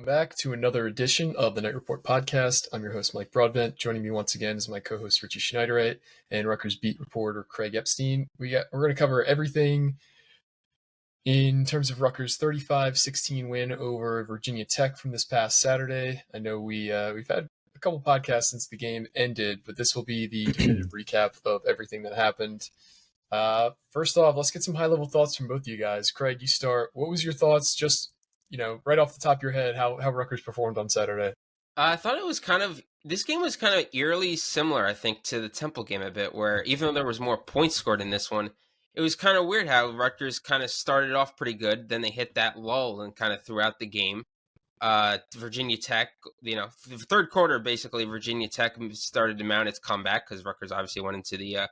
back to another edition of the Night Report podcast. I'm your host, Mike Broadbent. Joining me once again is my co-host, Richie Schneiderite, and Rutgers beat reporter, Craig Epstein. We're going to cover everything in terms of Rutgers' 35-16 win over Virginia Tech from this past Saturday. I know we've had a couple podcasts since the game ended, but this will be the definitive recap of everything that happened. First off, let's get some high-level thoughts from both of you guys. Craig, you start. What was your thoughts, just right off the top of your head, how Rutgers performed on Saturday? I thought it was this game was kind of eerily similar, I think, to the Temple game a bit, where even though there was more points scored in this one, it was kind of weird how Rutgers kind of started off pretty good, then they hit that lull and kind of throughout the game. Virginia Tech, the third quarter, basically, Virginia Tech started to mount its comeback because Rutgers obviously went into the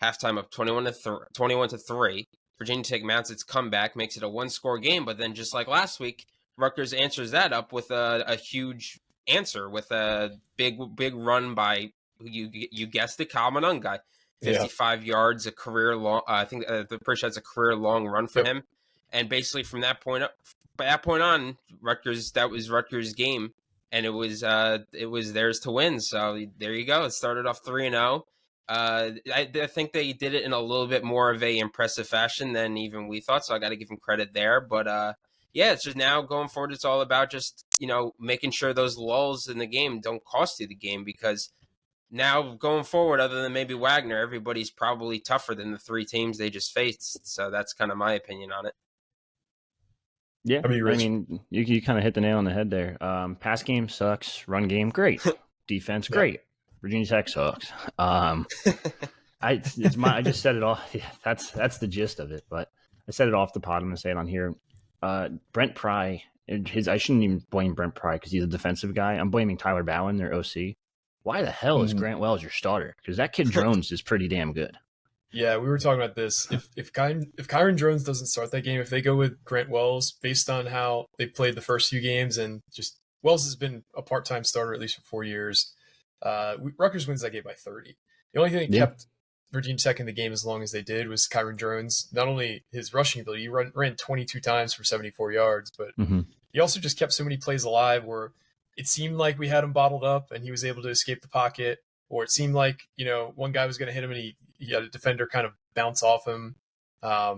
halftime up 21-3. Virginia Tech mounts its comeback, makes it a one-score game, but then just like last week, Rutgers answers that up with a huge answer, with a big run by, you guessed it, Kyle Manung guy. 55 yards, a career long, I think the pretty sure that's a career long run for him. And basically from that point on, that was Rutgers' game, and it was theirs to win. So there you go. It started off 3-0. I think they did it in a little bit more of a impressive fashion than even we thought, so I got to give them credit there. But it's just now going forward, it's all about just making sure those lulls in the game don't cost you the game, because now going forward, other than maybe Wagner, everybody's probably tougher than the three teams they just faced. So that's kind of my opinion on it. Yeah, I mean, you kind of hit the nail on the head there. Pass game sucks, run game great, defense great. Virginia Tech sucks. I just said it all. Yeah, that's the gist of it. But I said it off the pod. I'm gonna say it on here. Brent Pry, I shouldn't even blame Brent Pry because he's a defensive guy. I'm blaming Tyler Bowen, their OC. Why the hell is Grant Wells your starter? Because that kid Drones is pretty damn good. Yeah, we were talking about this. If Kyron Drones doesn't start that game, if they go with Grant Wells, based on how they played the first few games, and just Wells has been a part-time starter at least for 4 years. Rutgers wins that game by 30. The only thing that kept Virginia Tech in the game as long as they did was Kyron Drones. Not only his rushing ability, he ran 22 times for 74 yards, but he also just kept so many plays alive where it seemed like we had him bottled up and he was able to escape the pocket, or it seemed like, one guy was going to hit him and he had a defender kind of bounce off him. So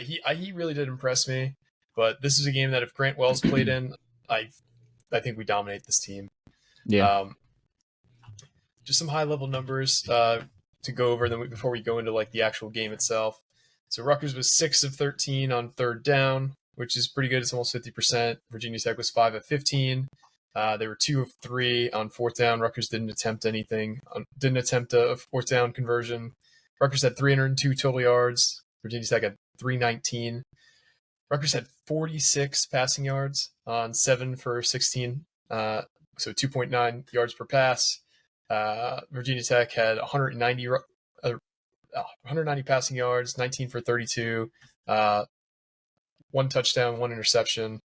he really did impress me. But this is a game that if Grant Wells played in, I think we dominate this team. Yeah. Just some high-level numbers to go over before we go into the actual game itself. So Rutgers was 6 of 13 on third down, which is pretty good. It's almost 50%. Virginia Tech was 5 of 15. They were 2 of 3 on fourth down. Rutgers didn't attempt a fourth down conversion. Rutgers had 302 total yards. Virginia Tech had 319. Rutgers had 46 passing yards on 7 for 16, so 2.9 yards per pass. Virginia Tech had 190 passing yards, 19 for 32, 1 touchdown, 1 interception.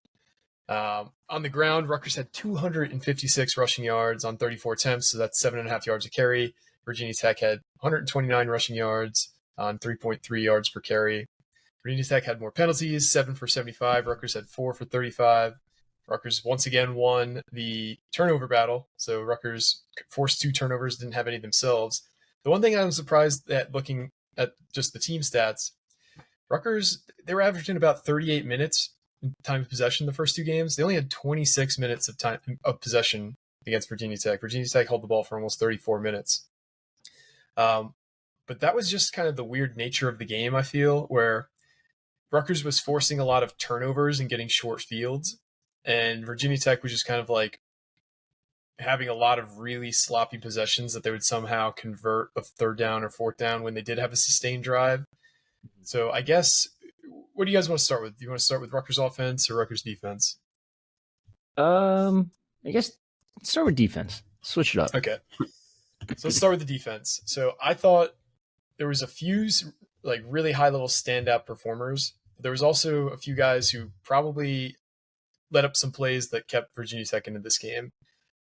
On the ground, Rutgers had 256 rushing yards on 34 attempts, so that's 7.5 yards a carry. Virginia Tech had 129 rushing yards on 3.3 yards per carry. Virginia Tech had more penalties, 7 for 75. Rutgers had 4 for 35. Rutgers once again won the turnover battle. So Rutgers forced 2 turnovers, didn't have any themselves. The one thing I'm surprised at, looking at just the team stats, Rutgers, they were averaging about 38 minutes in time of possession the first 2 games. They only had 26 minutes of time of possession against Virginia Tech. Virginia Tech held the ball for almost 34 minutes. But that was just kind of the weird nature of the game, I feel, where Rutgers was forcing a lot of turnovers and getting short fields. And Virginia Tech was just kind of having a lot of really sloppy possessions that they would somehow convert a third down or fourth down when they did have a sustained drive. So I guess, what do you guys want to start with? Do you want to start with Rutgers offense or Rutgers defense? I guess let's start with defense. Switch it up. Okay. So let's start with the defense. So I thought there was a few really high-level standout performers. There was also a few guys who probably let up some plays that kept Virginia Tech into this game.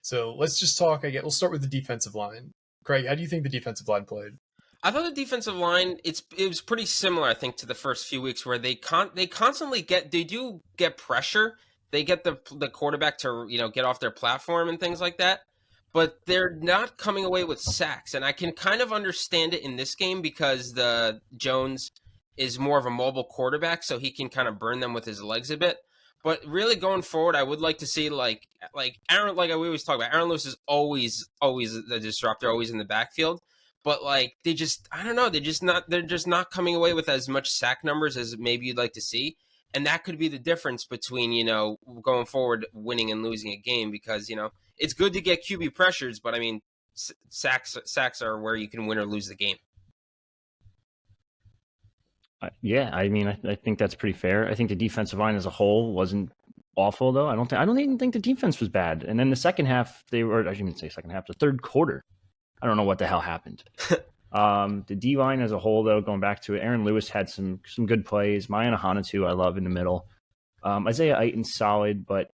So let's just talk. We'll start with the defensive line. Craig, how do you think the defensive line played? I thought the defensive line, it was pretty similar, I think, to the first few weeks, where they constantly get pressure, they get the quarterback to, get off their platform and things like that. But they're not coming away with sacks. And I can kind of understand it in this game because the Jones is more of a mobile quarterback, so he can kind of burn them with his legs a bit. But really going forward, I would like to see like Aaron, like we always talk about, Aaron Lewis is always the disruptor, always in the backfield. But like I don't know, they're just not coming away with as much sack numbers as maybe you'd like to see. And that could be the difference between, going forward, winning and losing a game because, it's good to get QB pressures, but I mean, sacks are where you can win or lose the game. Yeah, I mean, I think that's pretty fair. I think the defensive line as a whole wasn't awful, though. I don't even think the defense was bad. And then the second half, I shouldn't even say second half, the third quarter, I don't know what the hell happened. The D line as a whole, though, going back to it, Aaron Lewis had some good plays. Maya Hanatu, I love in the middle. Isaiah Aiton's solid, but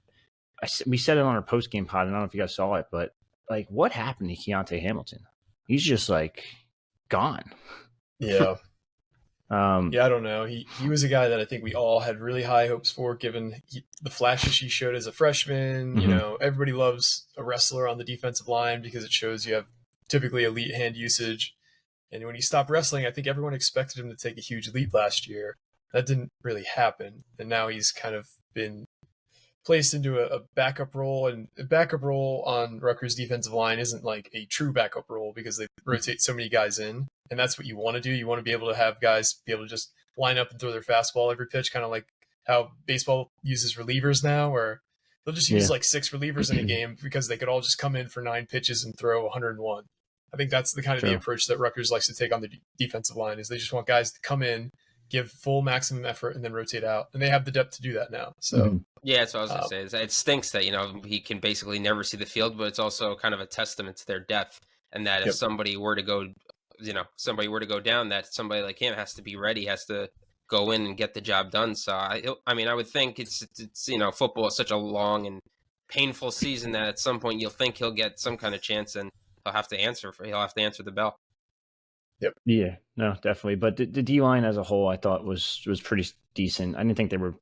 we said it on our post game pod. I don't know if you guys saw it, but like, what happened to Keontae Hamilton? He's just like gone. Yeah. I don't know. He was a guy that I think we all had really high hopes for, given the flashes he showed as a freshman. Mm-hmm. Everybody loves a wrestler on the defensive line because it shows you have typically elite hand usage. And when he stopped wrestling, I think everyone expected him to take a huge leap last year. That didn't really happen. And now he's kind of been placed into a backup role, and a backup role on Rutgers' defensive line isn't like a true backup role because they rotate so many guys in, and that's what you want to do. You want to be able to have guys be able to just line up and throw their fastball every pitch, kind of like how baseball uses relievers now, where they'll just use like 6 relievers in a game because they could all just come in for 9 pitches and throw 101. I think that's the kind of the approach that Rutgers likes to take on the defensive line, is they just want guys to come in, give full maximum effort, and then rotate out. And they have the depth to do that now. So yeah, that's what I was going to say. It stinks that, he can basically never see the field, but it's also kind of a testament to their depth. And that if somebody were to go, down, that somebody like him has to be ready, has to go in and get the job done. So I would think it's football is such a long and painful season that at some point you'll think he'll get some kind of chance and he'll have to answer the bell. Yep. Yeah, no, definitely. But the D line as a whole, I thought was pretty decent. I didn't think they were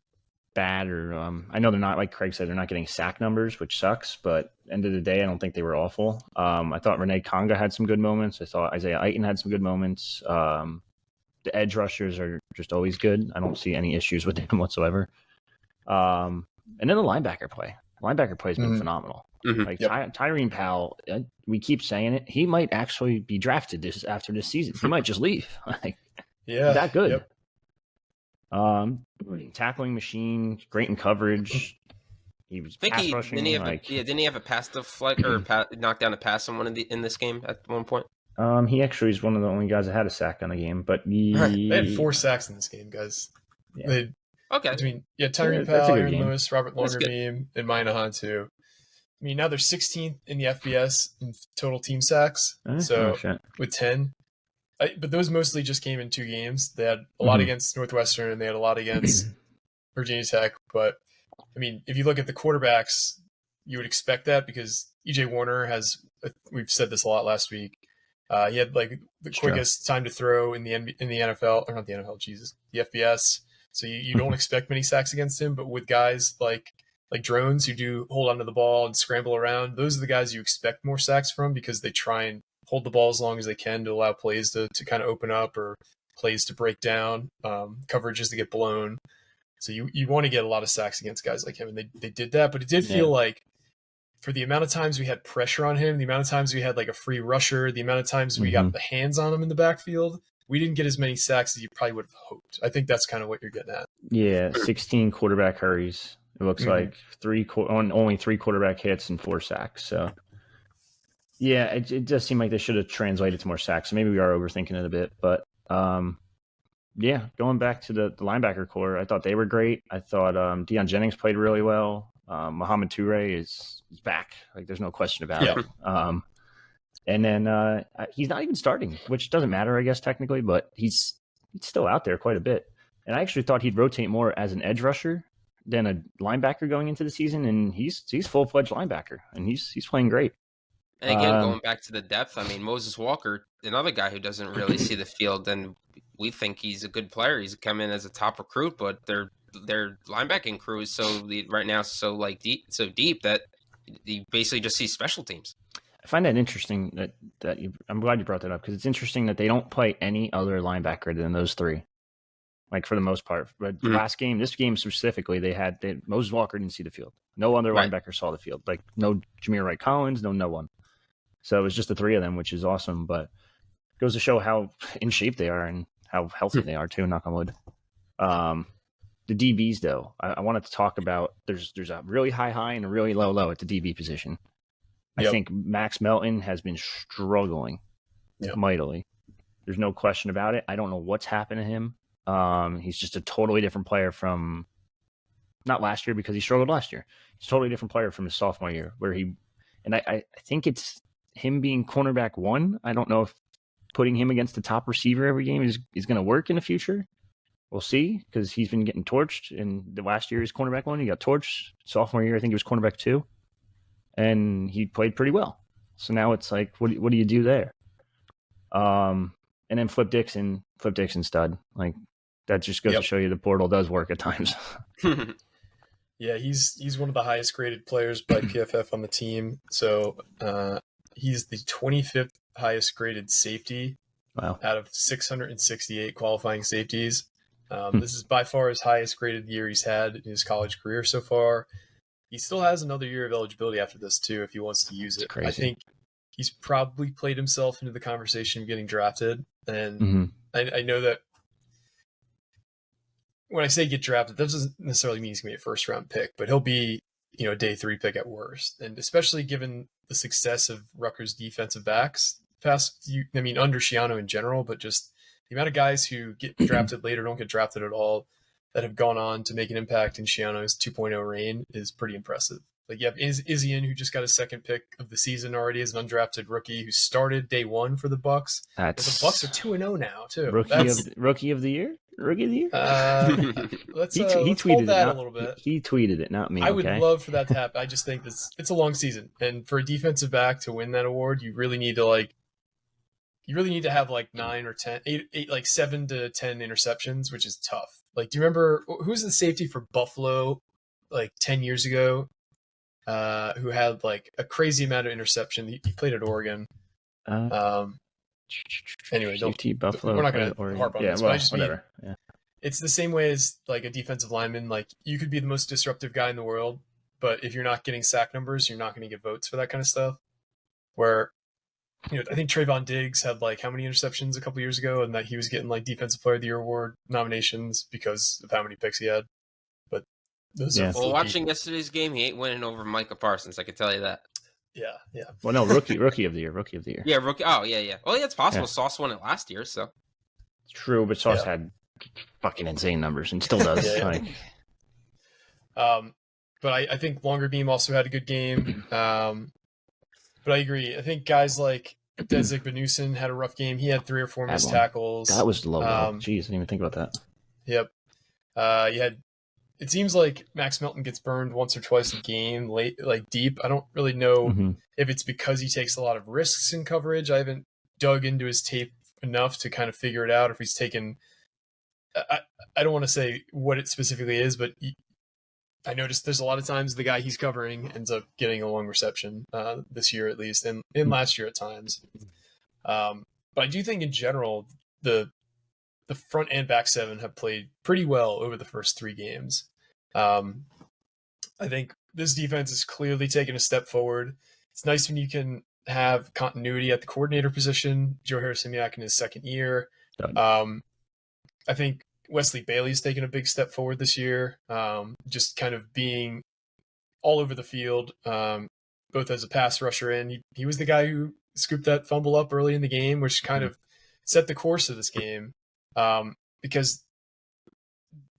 bad, or I know they're not, like Craig said, they're not getting sack numbers, which sucks. But end of the day, I don't think they were awful. I thought Renee Conga had some good moments. I thought Isaiah Aiton had some good moments. The edge rushers are just always good. I don't see any issues with them whatsoever. And then the linebacker play. Linebacker play has been phenomenal. Mm-hmm. Like Tyreen Powell, we keep saying it. He might actually be drafted after this season. He might just leave. That good. Tackling machine, great in coverage. He was pass rushing. Didn't he have a pass deflect or knock down a pass in this game at one point? He actually is one of the only guys that had a sack on the game, but they had 4 sacks in this game, guys. Yeah. Between Tyreen Powell, Aaron Lewis, Robert Longerbeam, and Minahan too. I mean, now they're 16th in the FBS in total team sacks. With 10. But those mostly just came in 2 games. They had a lot against Northwestern, and they had a lot against Virginia Tech. But, I mean, if you look at the quarterbacks, you would expect that because E.J. Warner has – we've said this a lot last week. He had, like, the quickest time to throw in the NFL – or not the NFL, Jesus, the FBS. So you don't expect many sacks against him. But with guys like drones who do hold onto the ball and scramble around, those are the guys you expect more sacks from because they try and hold the ball as long as they can to allow plays to kind of open up or plays to break down, coverages to get blown. So you want to get a lot of sacks against guys like him, and they did that. But it did feel like for the amount of times we had pressure on him, the amount of times we had like a free rusher, the amount of times we got the hands on him in the backfield, we didn't get as many sacks as you probably would have hoped. I think that's kind of what you're getting at. Yeah, 16 quarterback hurries. It looks like only 3 quarterback hits and 4 sacks. So, yeah, it does seem like they should have translated to more sacks. So maybe we are overthinking it a bit. But, going back to the linebacker core, I thought they were great. I thought Deion Jennings played really well. Mohamed Toure is back. Like, there's no question about it. And then he's not even starting, which doesn't matter, I guess, technically. But he's still out there quite a bit. And I actually thought he'd rotate more as an edge rusher than a linebacker going into the season, and he's full-fledged linebacker, and he's playing great. And again, going back to the depth, I mean, Moses Walker, another guy who doesn't really see the field, and we think he's a good player. He's come in as a top recruit, but they're their linebacking crew is right now so deep that you basically just see special teams. I find that interesting I'm glad you brought that up, because it's interesting that they don't play any other linebacker than those three, like for the most part. But this game specifically, Moses Walker didn't see the field. No other linebacker saw the field. Like no Jameer Wright Collins, no one. So it was just the three of them, which is awesome. But it goes to show how in shape they are and how healthy they are too. Knock on wood. The DBs, though, I wanted to talk about. There's a really high and a really low at the DB position. I think Max Melton has been struggling mightily. There's no question about it. I don't know what's happened to him. He's just a totally different player from not last year, because he struggled last year. He's a totally different player from his sophomore year, I think it's him being cornerback one. I don't know if putting him against the top receiver every game is going to work in the future. We'll see, because he's been getting torched. In the last year, he's cornerback one. He got torched. Sophomore year, I think he was cornerback two, and he played pretty well. So now it's like, what do you do there? And then Flip Dixon stud. Like, that just goes to show you the portal does work at times. Yeah, he's one of the highest graded players by PFF on the team. So he's the 25th highest graded safety out of 668 qualifying safeties. This is by far his highest graded year he's had in his college career so far. He still has another year of eligibility after this too, if he wants to use it. Crazy. I think he's probably played himself into the conversation of getting drafted. And I know that when I say get drafted, that doesn't necessarily mean he's going to be a first round pick, but he'll be, a day 3 pick at worst. And especially given the success of Rutgers defensive backs under Schiano in general, but just the amount of guys who get drafted later, don't get drafted at all, that have gone on to make an impact in Schiano's 2.0 reign is pretty impressive. Like, you have Izzian, who just got his second pick of the season already as an undrafted rookie who started day 1 for the Bucks. The Bucks are 2-0 now too. Rookie of the year. Let's he tweeted hold that it, a little bit. He tweeted it, not me. I would love for that to happen. I just think it's a long season, and for a defensive back to win that award, you really need to have like 9 or 10, 8, like 7 to 10 interceptions, which is tough. Like, do you remember who's the safety for Buffalo like 10 years ago? Who had like a crazy amount of interception. He played at Oregon. Anyway, Buffalo. We're not going to harp on this. Well, but I just whatever. It's the same way as like a defensive lineman. Like, you could be the most disruptive guy in the world, but if you're not getting sack numbers, you're not going to get votes for that kind of stuff. Where, I think Trayvon Diggs had like how many interceptions a couple years ago, and that he was getting like Defensive Player of the Year award nominations because of how many picks he had. But those are fluky. Watching yesterday's game, he ain't winning over Micah Parsons. I can tell you that. Yeah. Well, no, rookie of the year. Yeah, rookie. Oh, yeah. Well, yeah, it's possible. Sauce won it last year, so. It's true, but Sauce had fucking insane numbers and still does. But I think Longer Beam also had a good game. But I agree. I think guys like Desik Benusin had a rough game. He had 3 or 4 missed tackles. That was low. Jeez, I didn't even think about that. Yep. It seems like Max Melton gets burned once or twice a game, late, like deep. I don't really know if it's because he takes a lot of risks in coverage. I haven't dug into his tape enough to kind of figure it out. If he's taken, I don't want to say what it specifically is, but I noticed there's a lot of times the guy he's covering ends up getting a long reception this year at least, and last year at times. But I do think in general the front and back 7 have played pretty well over the first 3 games. I think this defense is clearly taking a step forward. It's nice when you can have continuity at the coordinator position. Joe Harris-Simiak in his second year. I think Wesley Bailey's taken a big step forward this year, just kind of being all over the field, both as a pass rusher and he was the guy who scooped that fumble up early in the game, which kind of set the course of this game. Because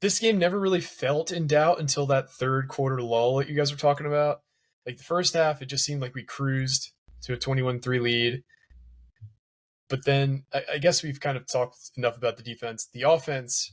this game never really felt in doubt until that third quarter lull that you guys were talking about. Like, the first half, it just seemed like we cruised to a 21-3 lead. But then I guess we've kind of talked enough about the defense. The offense,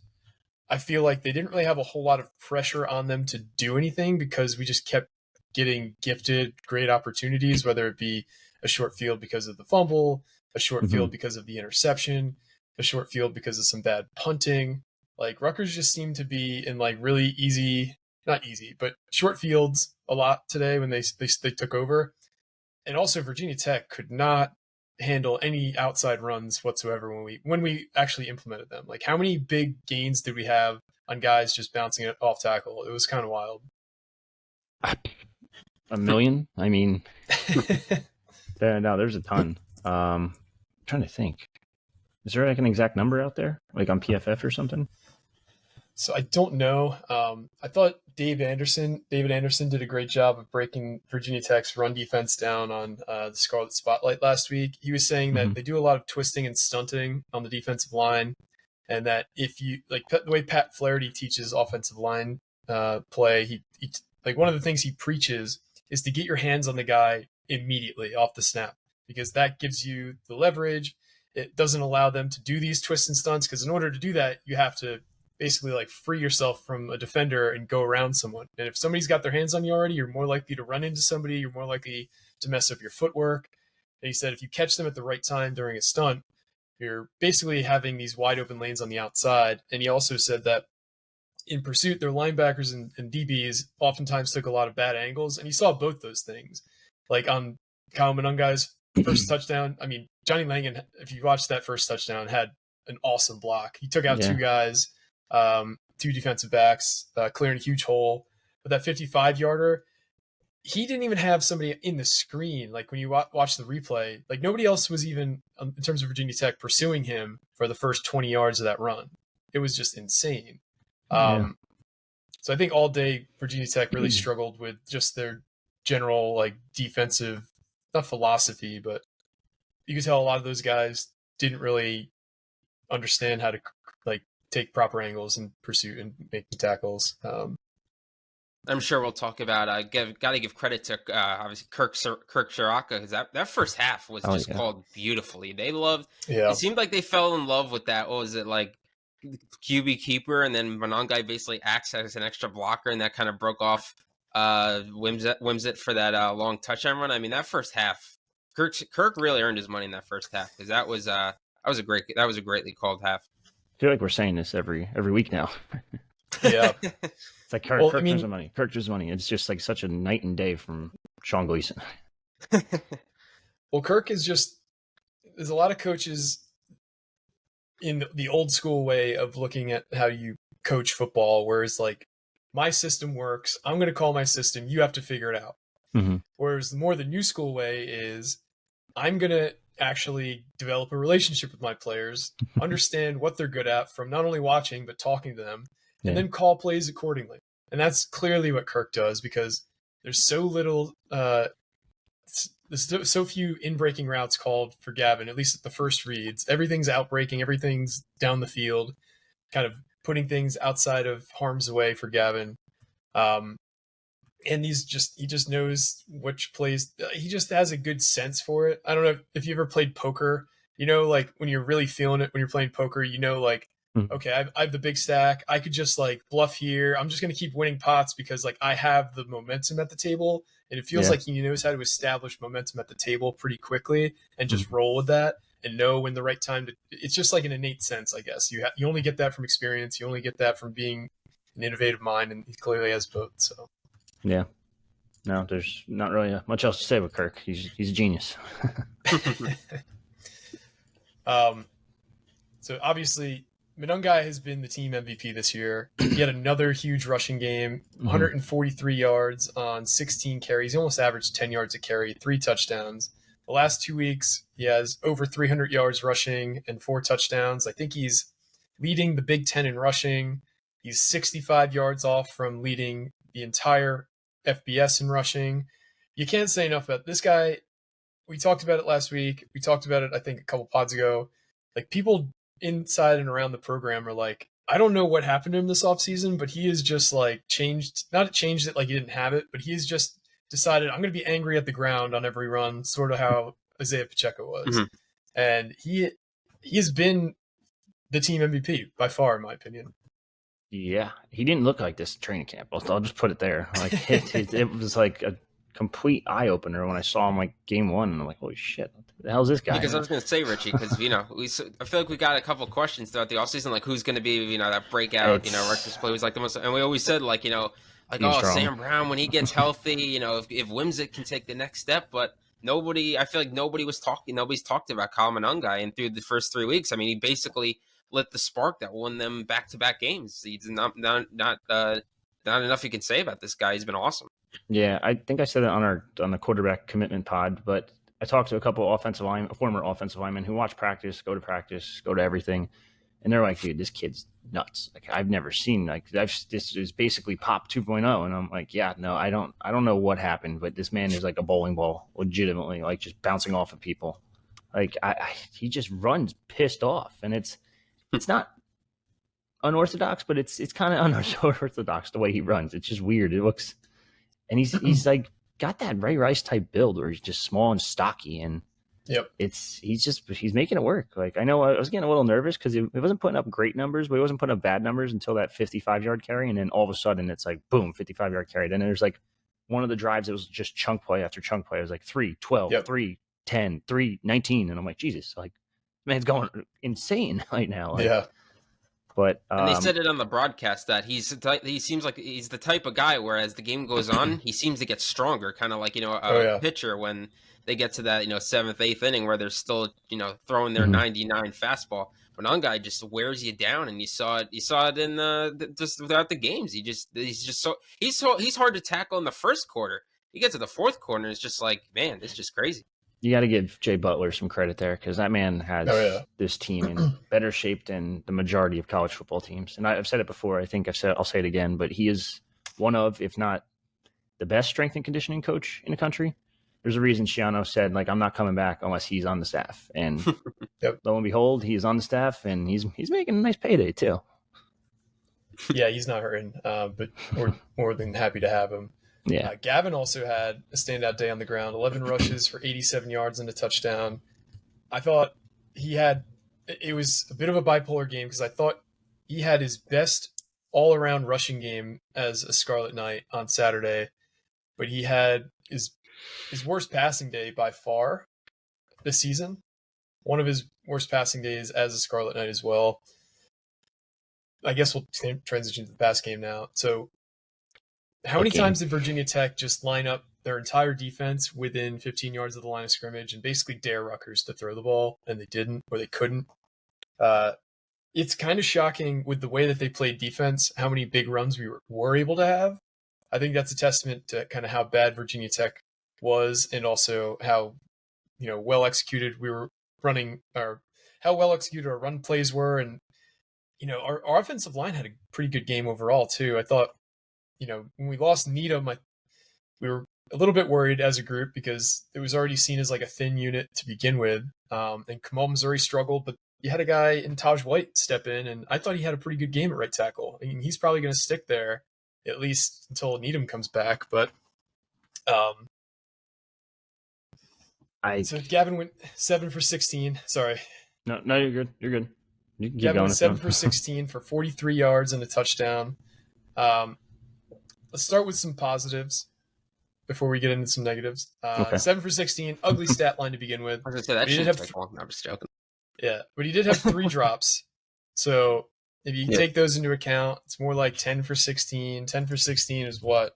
I feel like they didn't really have a whole lot of pressure on them to do anything because we just kept getting gifted great opportunities, whether it be a short field because of the fumble, a short field because of the interception, a short field because of some bad punting. Like Rutgers just seemed to be in like really easy, not easy, but short fields a lot today when they took over. And also Virginia Tech could not handle any outside runs whatsoever when we actually implemented them. Like how many big gains did we have on guys just bouncing it off tackle? It was kind of wild. A million? I mean, there's a ton. I'm trying to think. Is there like an exact number out there, like on PFF or something? So I don't know. I thought David Anderson did a great job of breaking Virginia Tech's run defense down on the Scarlet Spotlight last week. He was saying that they do a lot of twisting and stunting on the defensive line, and that if you like the way Pat Flaherty teaches offensive line play, he like one of the things he preaches is to get your hands on the guy immediately off the snap, because that gives you the leverage. It doesn't allow them to do these twists and stunts, because in order to do that, you have to basically like free yourself from a defender and go around someone. And if somebody's got their hands on you already, you're more likely to run into somebody. You're more likely to mess up your footwork. And he said if you catch them at the right time during a stunt, you're basically having these wide open lanes on the outside. And he also said that in pursuit, their linebackers and DBs oftentimes took a lot of bad angles. And you saw both those things. Like on Kyle Monungai's first touchdown, I mean, Johnny Langan, if you watched that first touchdown, had an awesome block. He took out two guys, two defensive backs, clearing a huge hole. But that 55-yarder, he didn't even have somebody in the screen. Like when you watch the replay, like nobody else was even, in terms of Virginia Tech, pursuing him for the first 20 yards of that run. It was just insane. So I think all day Virginia Tech really struggled with just their general like defensive, not philosophy, but you could tell a lot of those guys didn't really understand how to like take proper angles and pursuit and making tackles. I'm sure we'll talk about. Got to give credit to obviously Kirk Shiraka, because that first half was called beautifully. They loved. Yeah. It seemed like they fell in love with that. What was it like? QB keeper, and then Monongai basically acts as an extra blocker, and that kind of broke off Wimsett for that long touchdown run. I mean, that first half, Kirk really earned his money in that first half, because that was a greatly called half. I feel like we're saying this every week now. Yeah, it's like Kirk deserves money. Kirk deserves money. It's just like such a night and day from Sean Gleason. Well, Kirk is just. There's a lot of coaches in the old school way of looking at how you coach football, whereas like my system works, I'm going to call my system, you have to figure it out. Mm-hmm. Whereas the new school way is I'm going to actually develop a relationship with my players, understand what they're good at from not only watching, but talking to them, and then call plays accordingly. And that's clearly what Kirk does, because there's so little, there's so few in-breaking routes called for Gavin, at least at the first reads. Everything's out-breaking, everything's down the field, kind of putting things outside of harm's way for Gavin. And he just knows which plays. He just has a good sense for it. I don't know if you ever played poker, like when you're really feeling it when you're playing poker, like, okay, I have the big stack. I could just like bluff here. I'm just going to keep winning pots because like I have the momentum at the table. And it feels like he knows how to establish momentum at the table pretty quickly and just roll with that and know when the right time to. It's just like an innate sense, I guess. You only get that from experience. You only get that from being an innovative mind, and he clearly has both. So, yeah, no, there's not really much else to say with Kirk. He's a genius. So obviously, Monungai has been the team MVP this year. He had another huge rushing game, 143 yards on 16 carries. He almost averaged 10 yards a carry, 3 touchdowns. The last 2 weeks, he has over 300 yards rushing and 4 touchdowns. I think he's leading the Big Ten in rushing. He's 65 yards off from leading the entire FBS in rushing. You can't say enough about this guy. We talked about it last week. We talked about it, I think, a couple pods ago. Like, people inside and around the program are like, I don't know what happened to him this offseason, but he is just like changed it like he didn't have it, but he has just decided I'm going to be angry at the ground on every run, sort of how Isaiah Pacheco was. And he has been the team MVP by far, in my opinion. Yeah, he didn't look like this training camp. I'll just put it there. Like it was like complete eye opener when I saw him like game one, and I'm like, holy shit, what the hell's this guy? Because I was going to say, Richie, because I feel like we got a couple questions throughout the offseason, like who's going to be that breakout, Rutgers play was like the most, and we always said like Sam Brown when he gets healthy, if Whimsick can take the next step, but I feel like nobody's talked about Kyle Monangai, and through the first 3 weeks, I mean, he basically lit the spark that won them back-to-back games. He's not enough you can say about this guy. He's been awesome. Yeah, I think I said it on the quarterback commitment pod, but I talked to a couple of former offensive linemen who watch practice, go to everything, and they're like, dude, this kid's nuts. Like, I've never seen this is basically Pop 2.0, and I'm like, yeah, no, I don't know what happened, but this man is like a bowling ball, legitimately, like just bouncing off of people. Like he just runs pissed off, and it's not unorthodox, but it's kind of unorthodox the way he runs. It's just weird. It looks, and he's like got that Ray Rice type build where he's just small and stocky, and he's making it work. Like, I know I was getting a little nervous because he wasn't putting up great numbers, but he wasn't putting up bad numbers until that 55-yard carry, and then all of a sudden it's like boom, 55-yard carry. Then there's like one of the drives, it was just chunk play after chunk play. It was like 3, 12, 3, 10, 3, 19, and I'm like, Jesus, like, man's going insane right now. Like, yeah. But and they said it on the broadcast that he seems like he's the type of guy where as the game goes on, he seems to get stronger, kind of like pitcher when they get to that 7th, 8th inning where they're still throwing their 99 fastball. But Monangai just wears you down, and you saw it in just throughout the games. He's hard to tackle in the first quarter. You get to the fourth quarter, and it's just like, man, it's just crazy. You got to give Jay Butler some credit there, because that man has this team in better shape than the majority of college football teams. And I've said it before. I think I'll say it again, but he is one of, if not the best strength and conditioning coach in the country. There's a reason Shiano said, like, I'm not coming back unless he's on the staff. And lo and behold, he's on the staff, and he's making a nice payday too. Yeah, he's not hurting, but we're more than happy to have him. Yeah. Gavin also had a standout day on the ground, 11 rushes for 87 yards and a touchdown. I thought it was a bit of a bipolar game because I thought he had his best all-around rushing game as a Scarlet Knight on Saturday, but he had his worst passing day by far this season. One of his worst passing days as a Scarlet Knight as well. I guess we'll transition to the pass game now. So how many times did Virginia Tech just line up their entire defense within 15 yards of the line of scrimmage and basically dare Rutgers to throw the ball, and they didn't, or they couldn't? It's kind of shocking with the way that they played defense, how many big runs we were able to have. I think that's a testament to kind of how bad Virginia Tech was, and also how well executed we were running, or how well executed our run plays were. And our offensive line had a pretty good game overall too. I thought when we lost Needham, we were a little bit worried as a group because it was already seen as like a thin unit to begin with. And Kamal Missouri struggled, but you had a guy in Taj White step in, and I thought he had a pretty good game at right tackle. I mean, he's probably going to stick there at least until Needham comes back. But so Gavin went 7 for 16. Sorry. No, you're good. You're good. You can keep Gavin going. went 7 for 16 for 43 yards and a touchdown. Let's start with some positives before we get into some negatives. 7 for 16, ugly stat line to begin with. I was going to say, that shit's I'm just joking. Yeah, but he did have 3 drops. So if you take those into account, it's more like 10 for 16. 10 for 16 is what?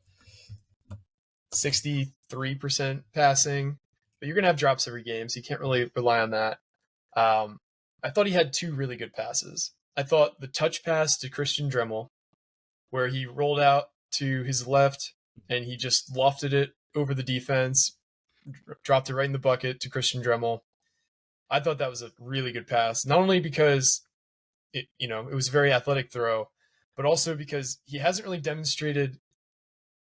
63% passing. But you're going to have drops every game, so you can't really rely on that. I thought he had 2 really good passes. I thought the touch pass to Christian Dremel, where he rolled out to his left and he just lofted it over the defense, dropped it right in the bucket to Christian Dremel. I thought that was a really good pass, not only because it was a very athletic throw, but also because he hasn't really demonstrated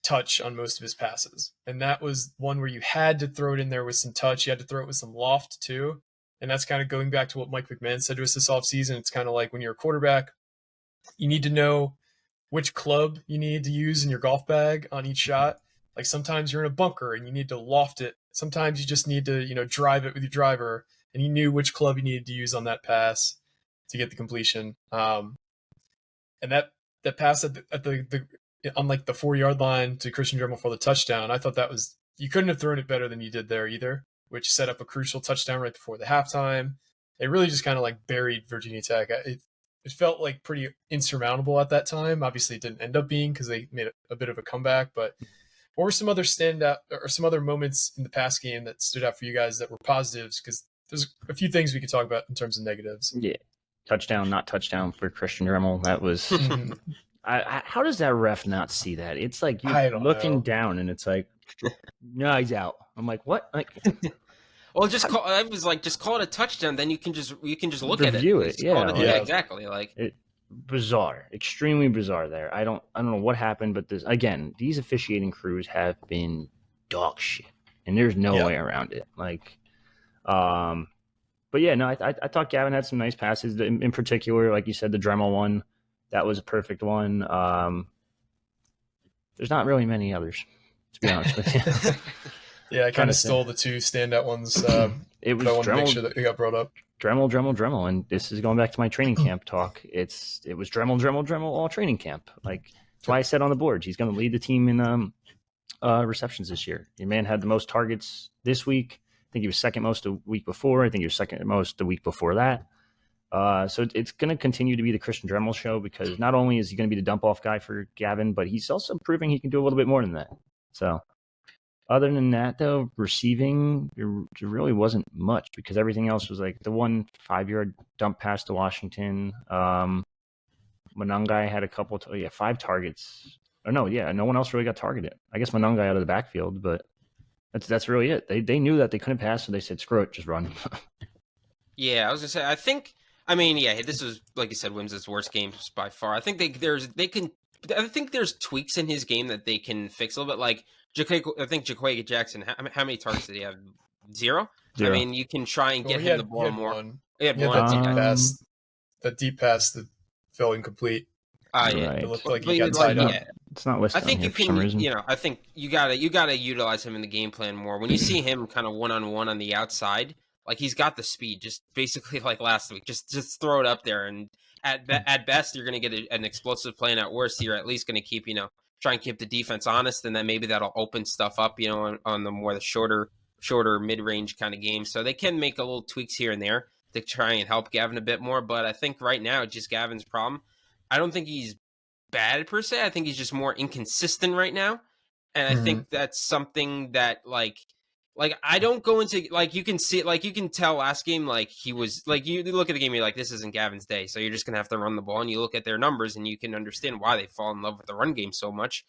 touch on most of his passes. And that was one where you had to throw it in there with some touch. You had to throw it with some loft too. And that's kind of going back to what Mike McMahon said to us this offseason. It's kind of like when you're a quarterback, you need to know which club you need to use in your golf bag on each shot. Like sometimes you're in a bunker and you need to loft it. Sometimes you just need to, drive it with your driver. And he knew which club you needed to use on that pass to get the completion. And that pass at the on like the 4-yard line to Christian Dremel for the touchdown, I thought that was you couldn't have thrown it better than you did there either, which set up a crucial touchdown right before the halftime. It really just kind of like buried Virginia Tech. It felt like pretty insurmountable at that time. Obviously, it didn't end up being because they made a bit of a comeback. But what were some other standout or some other moments in the past game that stood out for you guys that were positives? Because there's a few things we could talk about in terms of negatives. Yeah, touchdown, not touchdown for Christian Dremel. That was. How does that ref not see that? It's like you're looking down, and it's like, no, he's out. I'm like, what? Like, well, I was like, just call it a touchdown. Then you can just look at it. Review it. Yeah, exactly. Like bizarre, extremely bizarre. There, I don't know what happened, but these officiating crews have been dog shit, and there's no way around it. Like, but yeah, no, I thought Gavin had some nice passes. In particular, like you said, the Dremel one. That was a perfect one. There's not really many others, to be honest with you. Yeah, I kind of stole the two standout ones. It was I want to make sure that they got brought up. Dremel. And this is going back to my training camp talk. It was Dremel all training camp. Like, that's why I said on the board, he's going to lead the team in receptions this year. Your man had the most targets this week. I think he was second most the week before. I think he was second most the week before that. So it's going to continue to be the Christian Dremel show because not only is he going to be the dump-off guy for Gavin, but he's also proving he can do a little bit more than that. So other than that, though, receiving, there really wasn't much because everything else was like the 1 5-yard dump pass to Washington. Monangai had a couple, 5 targets. No one else really got targeted. I guess Monangai out of the backfield, but that's really it. They knew that they couldn't pass, so they said, screw it, just run. Yeah, I was going to say, this was, like you said, Wims' worst games by far. I think there's tweaks in his game that they can fix a little bit. Like, I think Jaquay Jackson, how many targets did he have? Zero? I mean, you can try and get him the ball more. He had one. That deep pass that fell incomplete. Right. It looked like he got tied up. Yeah. It's not listed. I think on here for some reason. I think you gotta utilize him in the game plan more. When you see him kind of 1-on-1 on the outside, like he's got the speed, just basically like last week. Just throw it up there, and at best you're gonna get an explosive play, and at worst you're at least gonna keep try and keep the defense honest, and then maybe that'll open stuff up on the shorter mid-range kind of games. So they can make a little tweaks here and there to try and help Gavin a bit more. But I think right now it's just Gavin's problem. I don't think he's bad per se. I think he's just more inconsistent right now, and I think that's something that like I don't go into you can see you can tell last game he was you look at the game, you're like, this isn't Gavin's day, so you're just gonna have to run the ball, and you look at their numbers and you can understand why they fall in love with the run game so much.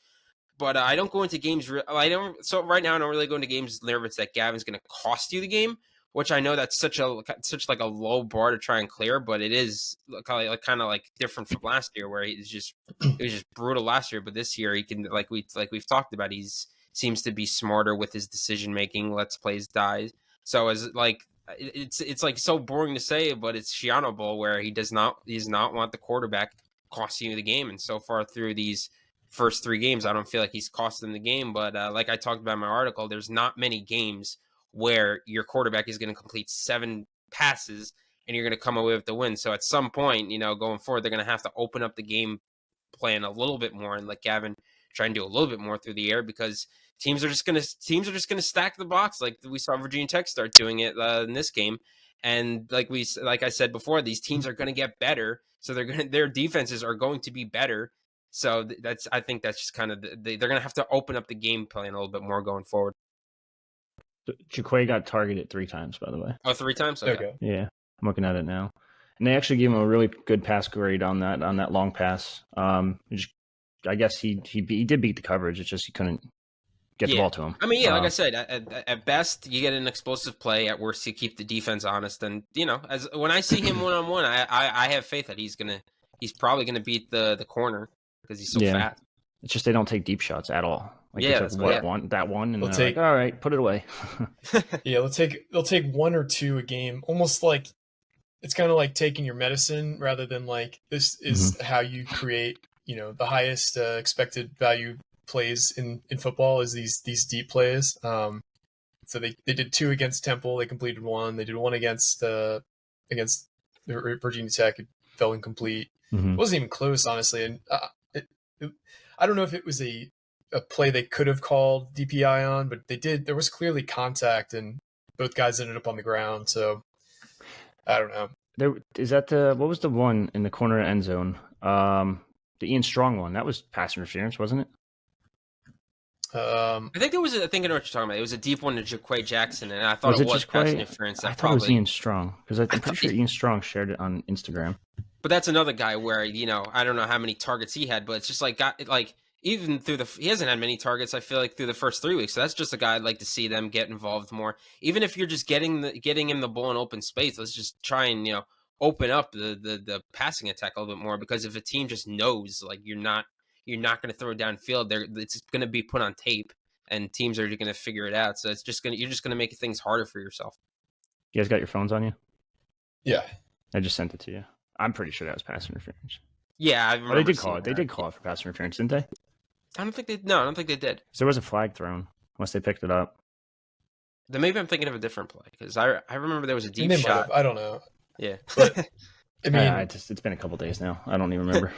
But I don't go into games right now I don't really go into games nervous that Gavin's gonna cost you the game, which I know that's such a low bar to try and clear, but it is kind of different from last year where it was just brutal last year, but this year he can we've talked about, seems to be smarter with his decision making, lets plays die. So as it's so boring to say, but it's Shiano Bowl where he does not want the quarterback costing you the game. And so far through these first 3 games, I don't feel like he's cost them the game. But like I talked about in my article, there's not many games where your quarterback is going to complete 7 passes and you're going to come away with the win. So at some point, going forward, they're going to have to open up the game plan a little bit more and let Gavin try and do a little bit more through the air, because teams are just going to stack the box like we saw Virginia Tech start doing it in this game. And like I said before, these teams are going to get better, so their defenses are going to be better. So I think that's just kind of they're going to have to open up the game plan a little bit more going forward. Jaquay got targeted 3 times, by the way. Oh, 3 times? Okay. Yeah, I'm looking at it now, and they actually gave him a really good pass grade on that long pass. I guess he did beat the coverage. It's just he couldn't get the ball to him. I mean, like I said, at best you get an explosive play. At worst, you keep the defense honest. And as when I see him 1-on-1, I have faith that he's probably gonna beat the corner because he's so fast. It's just they don't take deep shots at all. That one, and they're like, all right, put it away. They'll take 1 or 2 a game, almost like it's kind of like taking your medicine rather than like this is how you create the highest expected value plays in football is these deep plays. So they did 2 against Temple. They completed 1. They did 1 against Virginia Tech. It fell incomplete. It wasn't even close, honestly. And I don't know if it was a a play they could have called DPI on, but they did. There was clearly contact, and both guys ended up on the ground. So I don't know. What was the one in the corner end zone? The Ian Strong one. That was pass interference, wasn't it? I think there was. I think I know what you're talking about. It was a deep one to Jaquay Jackson, and I thought it was pass interference. I thought it was Ian Strong because I'm pretty sure Ian Strong shared it on Instagram. But that's another guy where I don't know how many targets he had, but it's just like even through he hasn't had many targets. I feel like through the first 3 weeks. So that's just a guy I'd like to see them get involved more. Even if you're just getting him the ball in open space, let's just try and open up the passing attack a little bit more. Because if a team just knows like you're not going to throw it downfield, it's going to be put on tape, and teams are going to figure it out. So you're just going to make things harder for yourself. You guys got your phones on you? Yeah, I just sent it to you. I'm pretty sure that was pass interference. Yeah, I remember. They did call it. They did call it for pass interference, didn't they? I don't think they did. So there was a flag thrown, unless they picked it up. Then maybe I'm thinking of a different play, because I remember there was a deep shot. I don't know. Yeah. But, I mean, it's been a couple days now. I don't even remember.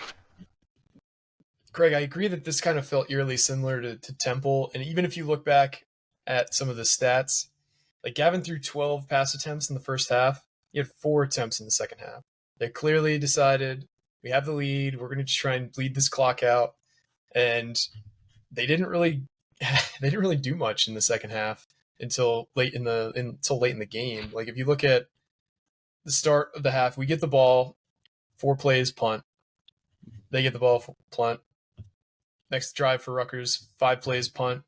Craig, I agree that this kind of felt eerily similar to Temple. And even if you look back at some of the stats, like Gavin threw 12 pass attempts in the first half. He had 4 attempts in the second half. They clearly decided, we have the lead, we're going to try and bleed this clock out. And they didn't really do much in the second half until late in the game. Like if you look at the start of the half, we get the ball, 4 plays, punt. They get the ball, punt. Next drive for Rutgers, 5 plays, punt.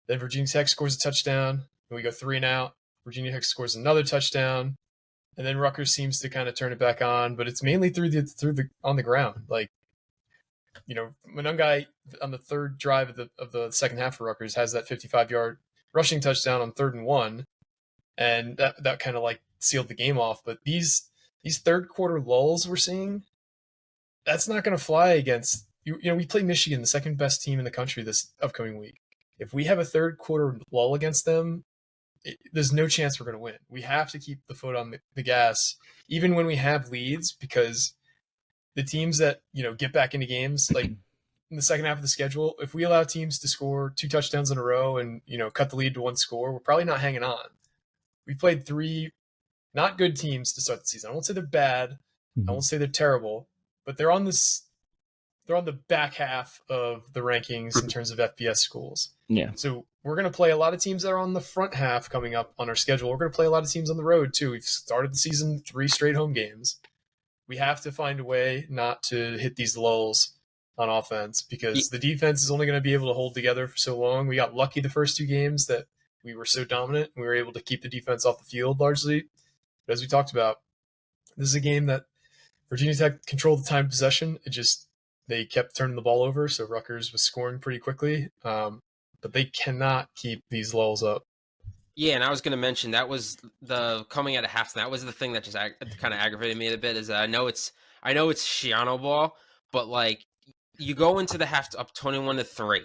Then Virginia Tech scores a touchdown, and we go 3 and out. Virginia Tech scores another touchdown, and then Rutgers seems to kind of turn it back on, but it's mainly through the on the ground. Like, Monungai on the third drive of the second half for Rutgers has that 55-yard rushing touchdown on 3rd and 1, and that kind of like sealed the game off. But these third quarter lulls we're seeing, that's not going to fly against we play Michigan, the second best team in the country this upcoming week. If we have a third quarter lull against them, there's no chance we're going to win. We have to keep the foot on the gas, even when we have leads, because the teams that get back into games like in the second half of the schedule, if we allow teams to score 2 touchdowns in a row and cut the lead to 1 score, we're probably not hanging on. We played 3 not good teams to start the season. I won't say they're bad. I won't say they're terrible, but they're on the back half of the rankings in terms of FBS schools. Yeah. So we're going to play a lot of teams that are on the front half coming up on our schedule. We're going to play a lot of teams on the road too. We've started the season 3 straight home games. We have to find a way not to hit these lulls on offense, because the defense is only going to be able to hold together for so long. We got lucky the first 2 games that we were so dominant. We were able to keep the defense off the field largely. But as we talked about, this is a game that Virginia Tech controlled the time of possession. They kept turning the ball over, so Rutgers was scoring pretty quickly. But they cannot keep these lulls up. Yeah, and I was going to mention that was the coming out of halftime. That was the thing that just kind of aggravated me a bit. Is that I know it's Shiano ball, but like you go into the half up 21-3.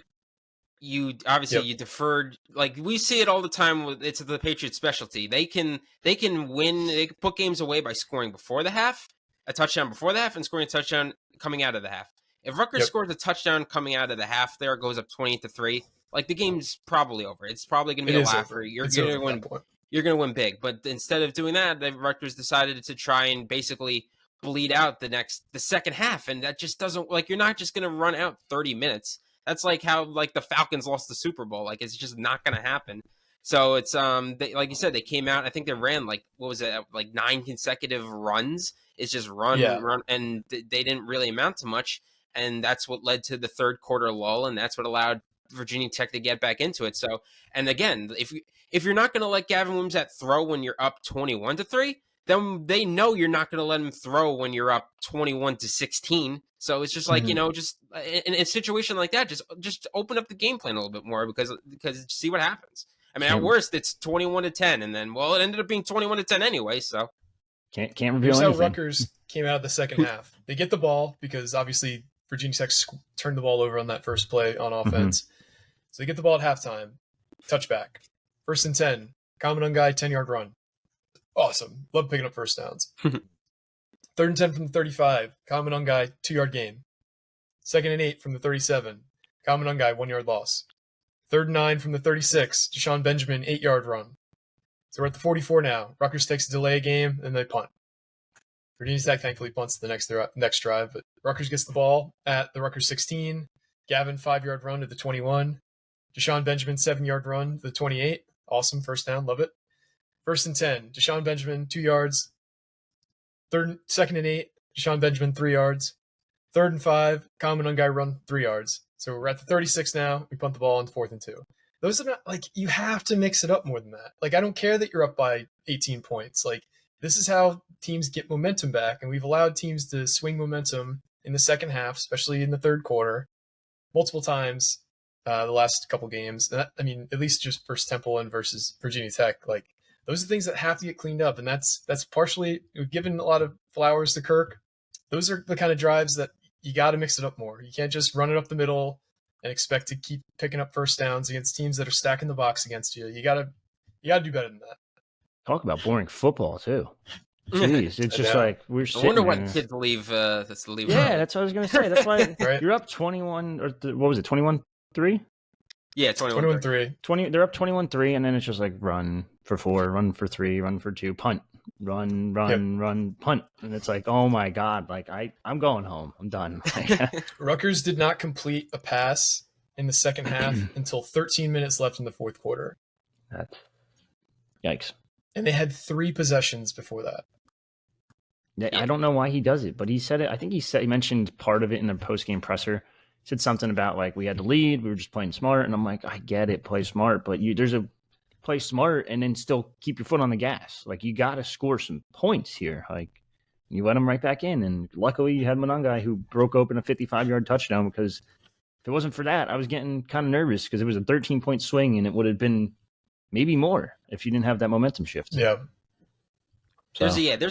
You obviously you deferred. Like we see it all the time. It's the Patriots' specialty. They can win. They can put games away by scoring before the half, a touchdown before the half, and scoring a touchdown coming out of the half. If Rutgers scores a touchdown coming out of the half, there it goes up 20-3. Like the game's probably over. It's probably going to be a laugher. You're going to win. You're going to win big. But instead of doing that, the Rutgers decided to try and basically bleed out the second half, and that just doesn't like. You're not just going to run out 30 minutes. That's like how like the Falcons lost the Super Bowl. Like it's just not going to happen. So it's like you said, they came out. I think they ran like 9 consecutive runs. It's just run, and they didn't really amount to much. And that's what led to the third quarter lull, and that's what allowed Virginia Tech to get back into it. So, and again, if you're not going to let Gavin Williams throw when you're up 21-3, then they know you're not going to let him throw when you're up 21-16. So it's just like just in a situation like that, just open up the game plan a little bit more because see what happens. I mean, at worst, it's 21-10, and then it ended up being 21-10 anyway. So can't reveal anything. Here's how Rutgers came out of the second half. They get the ball because obviously Virginia Tech turned the ball over on that first play on offense. So they get the ball at halftime, touchback, 1st and 10, Kamanungai 10-yard run. Awesome. Love picking up first downs. 3rd and 10 from the 35, Kamanungai 2-yard gain. 2nd and 8 from the 37, Kaminungai, 1 yard loss. 3rd and 9 from the 36. Deshaun Benjamin, 8-yard run. So we're at the 44 now. Rutgers takes a delay game, and they punt. Virginia Tech thankfully punts the next drive, but Rutgers gets the ball at the Rutgers 16. Gavin, 5-yard run to the 21. Deshaun Benjamin, 7-yard run to the 28. Awesome, first down, love it. 1st and 10. Deshaun Benjamin, 2 yards. 2nd and 8. Deshaun Benjamin, 3 yards. 3rd and 5. Kaminungai run 3 yards. So we're at the 36 now. We punt the ball on 4th and 2. Those are not, like, you have to mix it up more than that. Like, I don't care that you're up by 18 points. Like, this is how teams get momentum back, and we've allowed teams to swing momentum in the second half, especially in the third quarter, multiple times the last couple games. And that, I mean, at least just versus Temple and versus Virginia Tech. Like, those are things that have to get cleaned up, and that's partially, we've given a lot of flowers to Kirk. Those are the kind of drives that you got to mix it up more. You can't just run it up the middle and expect to keep picking up first downs against teams that are stacking the box against you. You gotta do better than that. Talk about boring football too. Jeez, it's just like we're sitting. I wonder what kids leave. Yeah, that's what I was gonna say. That's why right? You're up 21 or what was it? 21-3. Yeah, 21-3. 20. They're up 21-3, and then it's just like run for 4, run for 3, run for 2, punt, run, punt, and it's like, oh my god, like I'm going home. I'm done. Rutgers did not complete a pass in the second half until 13 minutes left in the fourth quarter. That's yikes. And they had 3 possessions before that. Yeah, I don't know why he does it, but he said it. I think he mentioned part of it in the post-game presser. He said something about like we had to lead, we were just playing smart, and I'm like, I get it, play smart, but there's a play smart and then still keep your foot on the gas. Like you got to score some points here. Like you let him right back in, and luckily you had Monangai who broke open a 55-yard touchdown, because if it wasn't for that, I was getting kind of nervous because it was a 13-point swing, and it would have been maybe more if you didn't have that momentum shift. Yeah. So. There's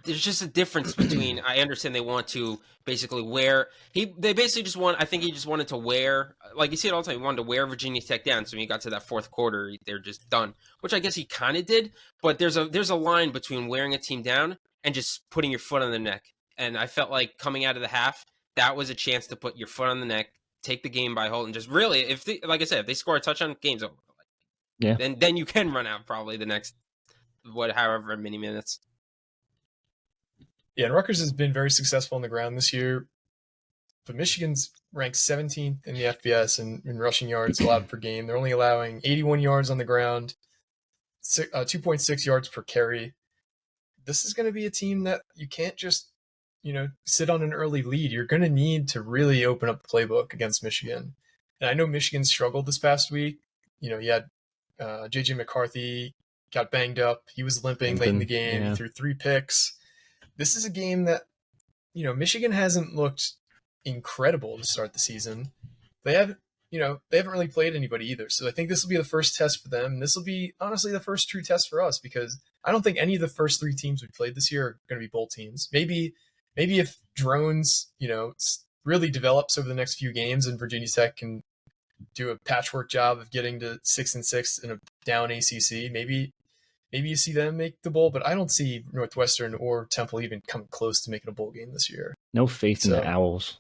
just a difference between, I understand they want to basically wear, they basically just want, I think he just wanted to wear, like you see it all the time, he wanted to wear Virginia Tech down. So when you got to that fourth quarter, they're just done, which I guess he kind of did, but there's a line between wearing a team down and just putting your foot on the neck. And I felt like coming out of the half, that was a chance to put your foot on the neck, take the game by hold, and just really, like I said, if they score a touchdown, game's over. Yeah. Then you can run out probably the next however many minutes. Yeah, and Rutgers has been very successful on the ground this year, but Michigan's ranked 17th in the FBS in rushing yards allowed per game. They're only allowing 81 yards on the ground, 2.6 yards per carry. This is going to be a team that you can't just, sit on an early lead. You're going to need to really open up the playbook against Michigan. And I know Michigan struggled this past week. You had J.J. McCarthy got banged up. He was limping late in the game. Yeah. He threw 3 picks. This is a game that, Michigan hasn't looked incredible to start the season. They haven't really played anybody either. So I think this will be the first test for them. And this will be, honestly, the first true test for us, because I don't think any of the first 3 teams we played this year are going to be bowl teams. Maybe if Drones, really develops over the next few games and Virginia Tech can do a patchwork job of getting to 6-6 in a down ACC, maybe you see them make the bowl, but I don't see Northwestern or Temple even coming close to making a bowl game this year. No faith in the Owls.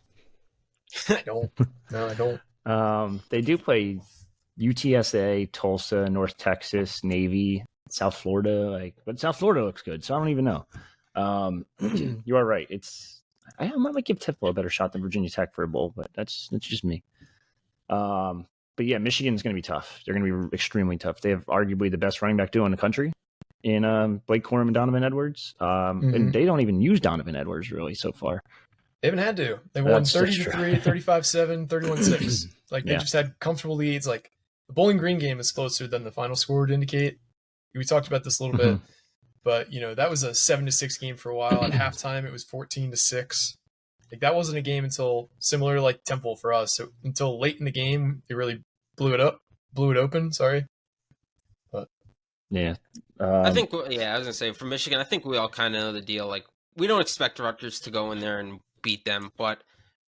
I don't. No, I don't. They do play UTSA, Tulsa, North Texas, Navy, South Florida. But South Florida looks good, so I don't even know. You are right. I might give Temple a better shot than Virginia Tech for a bowl, but that's just me. But yeah, Michigan's going to be tough. They're going to be extremely tough. They have arguably the best running back duo in the country in Blake Corum and Donovan Edwards. And they don't even use Donovan Edwards really so far. They haven't had to. They won 30-3, 35-7, 31-6. They just had comfortable leads. Like the Bowling Green game is closer than the final score would indicate. We talked about this a little bit, but that was a 7-6 game for a while. At halftime, it was 14-6. That wasn't a game until similar like Temple for us. So until late in the game, they really blew it open. Sorry. But yeah, I think, I was gonna say for Michigan, I think we all kind of know the deal. Like we don't expect Rutgers to go in there and beat them, but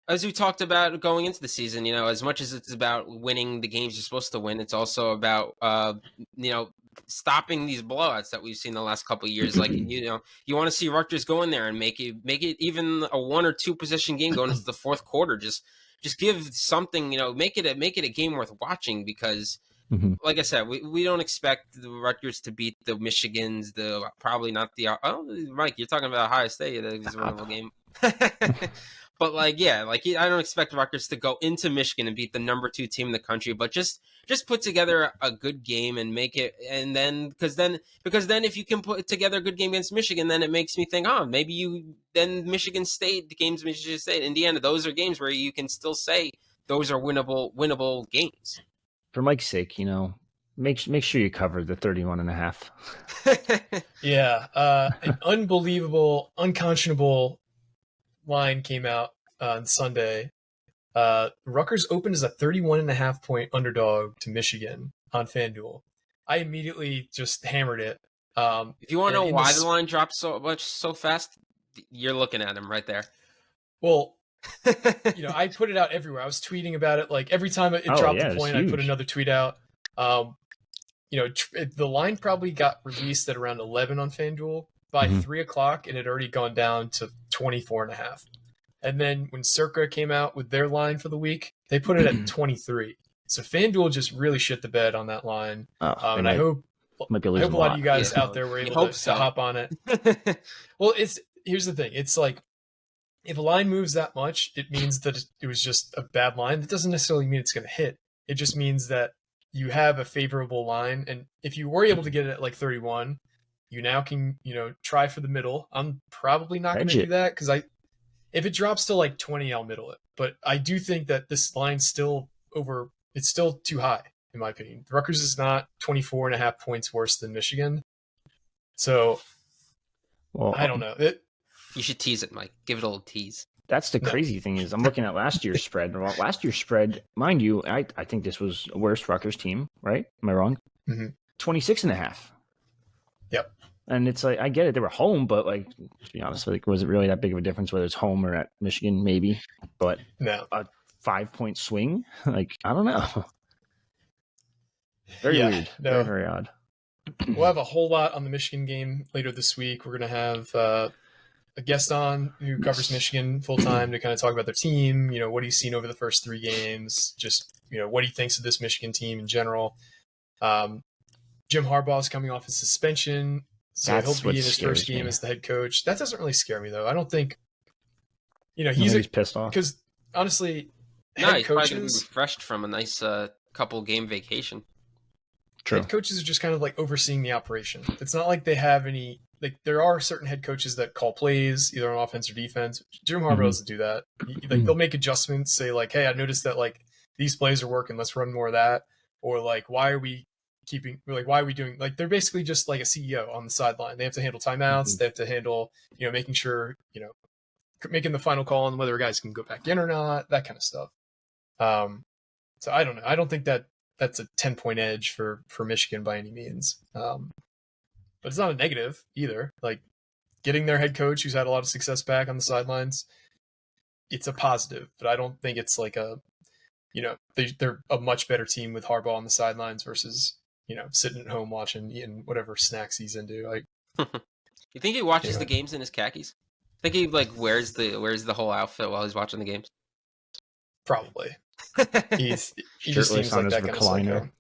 as we talked about going into the season, as much as it's about winning the games you're supposed to win, it's also about, stopping these blowouts that we've seen the last couple of years. Like, you want to see Rutgers go in there and make it even a 1 or 2 possession game going into the fourth quarter. Just just give something, make it a game worth watching because. Like I said, we don't expect the Rutgers to beat the Michigans, probably not the. Oh, Mike, you're talking about Ohio State. It was a wonderful game. But I don't expect Rutgers to go into Michigan and beat the number 2 team in the country, but just put together a good game and make it. And then because then if you can put together a good game against Michigan, then it makes me think, maybe then Michigan State, the games Michigan State, Indiana, those are games where you can still say those are winnable games. For Mike's sake, make sure you cover the 31.5. Yeah, an unbelievable, unconscionable line came out on Sunday. Rutgers opened as a 31.5 point underdog to Michigan on FanDuel. I immediately just hammered it. If you want to know why the line dropped so fast, you're looking at him right there. Well, I put it out everywhere. I was tweeting about it. Like every time it dropped a point, I put another tweet out. The line probably got released at around 11 on FanDuel. By 3 o'clock, it had already gone down to 24.5. And then when Circa came out with their line for the week, they put it at 23. So FanDuel just really shit the bed on that line. And I hope a lot of you guys out there were able to hop on it. Well, here's the thing. It's like, if a line moves that much, it means that it was just a bad line. That doesn't necessarily mean it's going to hit. It just means that you have a favorable line. And if you were able to get it at like 31, you now can, try for the middle. I'm probably not going to do that because if it drops to like 20, I'll middle it. But I do think that this line's still it's still too high, in my opinion. Rutgers is not 24.5 points worse than Michigan. So, I don't know. You should tease it, Mike. Give it a little tease. That's the crazy thing is I'm looking at last year's spread. Well, last year's spread, mind you, I think this was a worse Rutgers team, right? Am I wrong? 26.5. Yep. And it's like, I get it. They were home, but to be honest, was it really that big of a difference whether it's home or at Michigan? Maybe. But no. A 5-point swing? I don't know. Very weird. No. Very, very odd. We'll have a whole lot on the Michigan game later this week. We're going to have a guest on who covers Michigan full time to kind of talk about their team. What he's seen over the first 3 games, just, what he thinks of this Michigan team in general. Jim Harbaugh's coming off his suspension, so he'll be in his first game as the head coach. That doesn't really scare me though. I don't think, he's pissed off because honestly, he's probably refreshed from a nice couple game vacation. True. Head coaches are just kind of like overseeing the operation. It's not like they have any. There are certain head coaches that call plays either on offense or defense. Jim Harbaugh doesn't do that. They'll make adjustments, say like, "Hey, I noticed that these plays are working. Let's run more of that." Or why are we doing they're basically just like a CEO on the sideline. They have to handle timeouts. They have to handle making sure making the final call on whether guys can go back in or not, that kind of stuff. So I don't know. I don't think that's a 10-point edge for Michigan by any means. But it's not a negative either. Getting their head coach who's had a lot of success back on the sidelines, it's a positive. But I don't think it's they're a much better team with Harbaugh on the sidelines versus sitting at home eating whatever snacks he's into. You think he watches the games in his khakis? Think he wears the whole outfit while he's watching the games? Probably. He shirtless just seems on like his that recliner.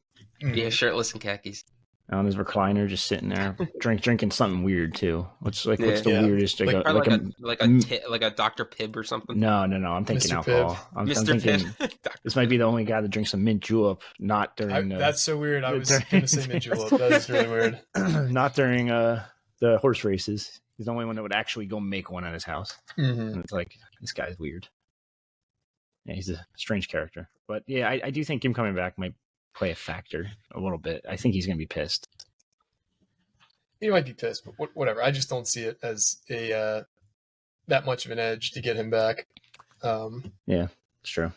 Yeah, shirtless and khakis. On his recliner, just sitting there, drinking something weird too. What's the weirdest? Like a Dr. Pibb or something. No. I'm thinking Mr. alcohol. I'm thinking Pibb. This might be the only guy that drinks a mint julep, not during. That's so weird. I was going to say mint julep. That is really weird. Not during the horse races. He's the only one that would actually go make one at his house. And it's like, this guy's weird. Yeah, he's a strange character. But yeah, I do think him coming back might play a factor a little bit. I think he's going to be pissed. He might be pissed, but whatever. I just don't see it as that much of an edge to get him back. Yeah, it's true.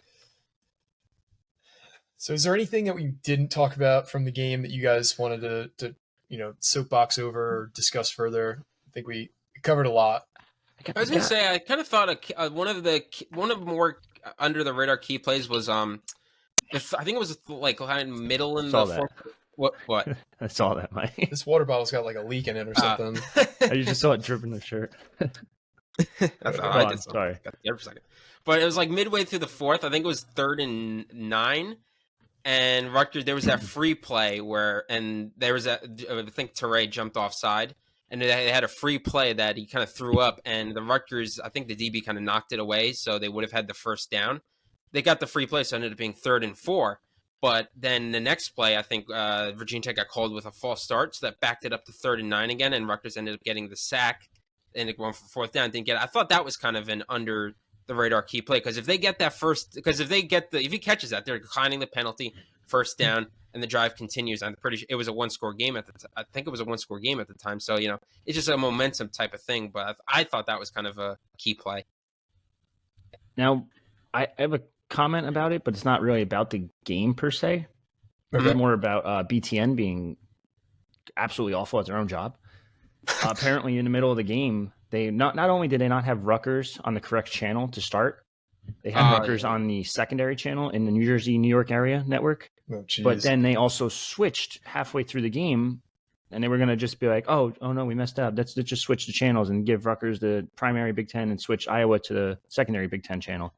So is there anything that we didn't talk about from the game that you guys wanted to soapbox over or discuss further? I think we covered a lot. I was going to say, I kind of thought one of the more under the radar key plays was I think it was kind of middle in the fourth. What? I saw that, Mike. This water bottle's got a leak in it or something. I just saw it dripping the shirt. I did something. Sorry. Got scared for a second. But it was like midway through the fourth. I think it was 3rd and 9. And Rutgers, there was that free play I think Teray jumped offside. And they had a free play that he kind of threw up. And the Rutgers, I think the DB kind of knocked it away. So they would have had the first down. They got the free play, so it ended up being 3rd and 4. But then the next play, I think Virginia Tech got called with a false start. So that backed it up to 3rd and 9 again. And Rutgers ended up getting the sack. And it went for 4th down. Didn't get it. I thought that was kind of an under the radar key play, because if they get that first, if he catches that, they're declining the penalty, 1st down, and the drive continues. I'm pretty sure it was a 1-score game I think it was a 1-score game at the time. So, it's just a momentum type of thing. But I thought that was kind of a key play. Now, I have a comment about it, but it's not really about the game per se. Okay. It's more about BTN being absolutely awful at their own job. Apparently, in the middle of the game, they not only did they not have Rutgers on the correct channel to start, they had Rutgers on the secondary channel in the New Jersey, New York area network. Oh, but then they also switched halfway through the game, and they were going to just be like, oh no, we messed up. Let's just switch the channels and give Rutgers the primary Big Ten and switch Iowa to the secondary Big Ten channel.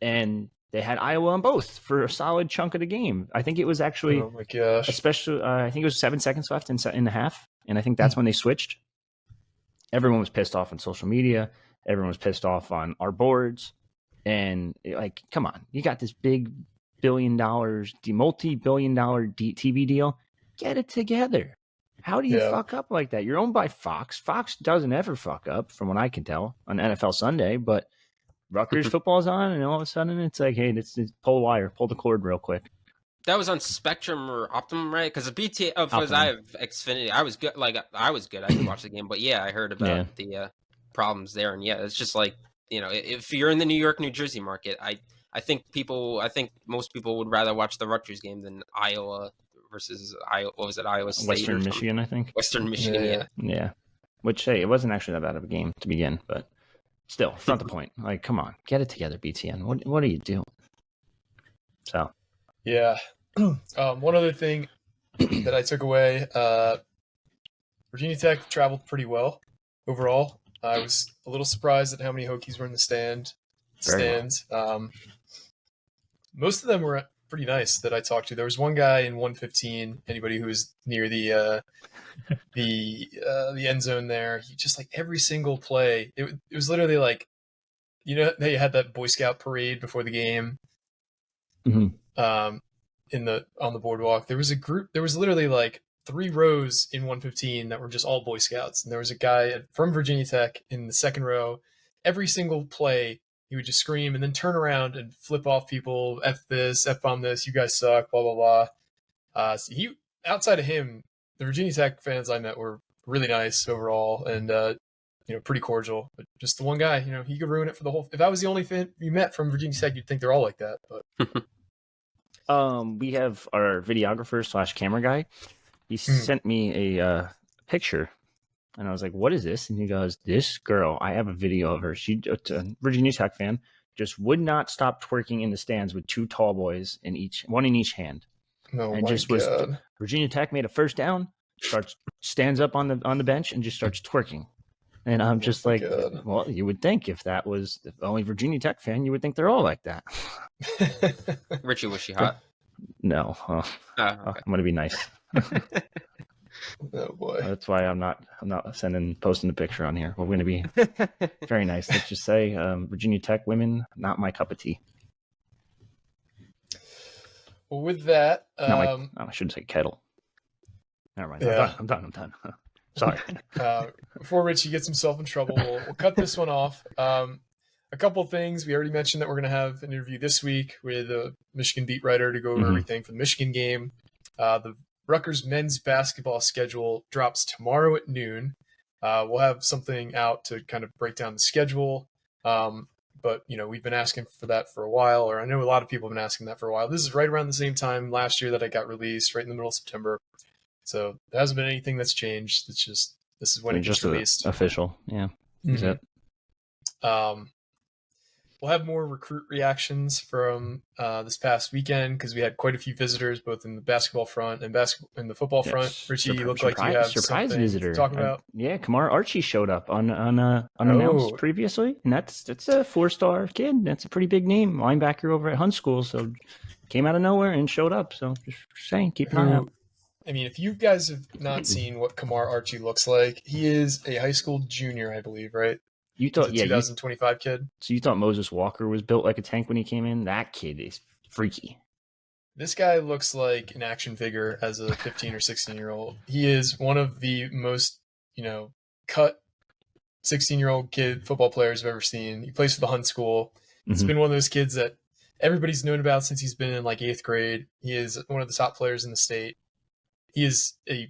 And they had Iowa on both for a solid chunk of the game. I think it was actually, oh my gosh, especially, I think it was 7 seconds left in the half, and I think that's when they switched. Everyone was pissed off on social media. Everyone was pissed off on our boards. And like, come on, you got this big multi-billion dollar TV deal. Get it together. How do you fuck up like that? You're owned by Fox. Fox doesn't ever fuck up, from what I can tell, on NFL Sunday. But Rutgers football's on, and all of a sudden it's like, hey, let's pull the wire, pull the cord real quick. That was on Spectrum or Optimum, right? Because the BT, because I have Xfinity, I was good. I was good. I could watch the game, but I heard about the problems there, and it's just like, if you're in the New York, New Jersey market, I think most people would rather watch the Rutgers game than Iowa versus Iowa. What was it, Iowa State? Western Michigan, I think. Western Michigan, yeah. Which, hey, it wasn't actually that bad of a game to begin, but still, it's not the point. Like, come on, get it together, BTN. What are you doing? So, yeah. One other thing that I took away, Virginia Tech traveled pretty well overall. I was a little surprised at how many Hokies were in the stands. Most of them were pretty nice that I talked to. There was one guy in 115. Anybody who was near the end zone there, he just, like, every single play. It was literally like, they had that Boy Scout parade before the game. Mm-hmm. On the boardwalk, there was a group. There was literally like 3 rows in 115 that were just all Boy Scouts, and there was a guy from Virginia Tech in the second row. Every single play, he would just scream and then turn around and flip off people. F this, F bomb this. You guys suck. Blah blah blah. So outside of him, the Virginia Tech fans I met were really nice overall, and pretty cordial. But just the one guy, he could ruin it for the whole. If I was the only fan you met from Virginia Tech, you'd think they're all like that, but. We have our videographer / camera guy. He sent me a picture, and I was like, "What is this?" And he goes, "This girl, I have a video of her. She's a Virginia Tech fan, just would not stop twerking in the stands with 2 tall boys one in each hand, and just God. Was Virginia Tech made a first down, stands up on the bench and just starts twerking." And I'm just like, God. Well, you would think if that was the only Virginia Tech fan, you would think they're all like that. Richie, was she hot? No. Okay. I'm going to be nice. Oh boy. That's why I'm not posting the picture on here. We're going to be very nice. Let's just say Virginia Tech women, not my cup of tea. Well, with that, I shouldn't say kettle. Never mind. Yeah. I'm done. Sorry. Before Richie gets himself in trouble, we'll cut this one off. A couple of things. We already mentioned that we're going to have an interview this week with a Michigan beat writer to go over everything for the Michigan game. The Rutgers men's basketball schedule drops tomorrow at noon. We'll have something out to kind of break down the schedule. But, we've been asking for that for a while, or I know a lot of people have been asking that for a while. This is right around the same time last year that it got released, right in the middle of September. So there hasn't been anything that's changed. It's just, this is when it gets released. Official. Yeah. Is it? we'll have more recruit reactions from this past weekend because we had quite a few visitors, both in the basketball front and the football front. Richie, you look like you have surprise something visitor to talk about. Kamar Archie showed up unannounced previously, and that's a 4-star kid. That's a pretty big name, linebacker over at Hunt School. So came out of nowhere and showed up. So just saying, keep an eye out. I mean, if you guys have not seen what Kamar Archie looks like, he is a high school junior, I believe, right? You thought, he's a 2025 kid. So you thought Moses Walker was built like a tank when he came in? That kid is freaky. This guy looks like an action figure as a 15 or 16-year-old. He is one of the most, cut 16-year-old kid football players I've ever seen. He plays for the Hunt School. He's been one of those kids that everybody's known about since he's been in like 8th grade. He is one of the top players in the state. He is he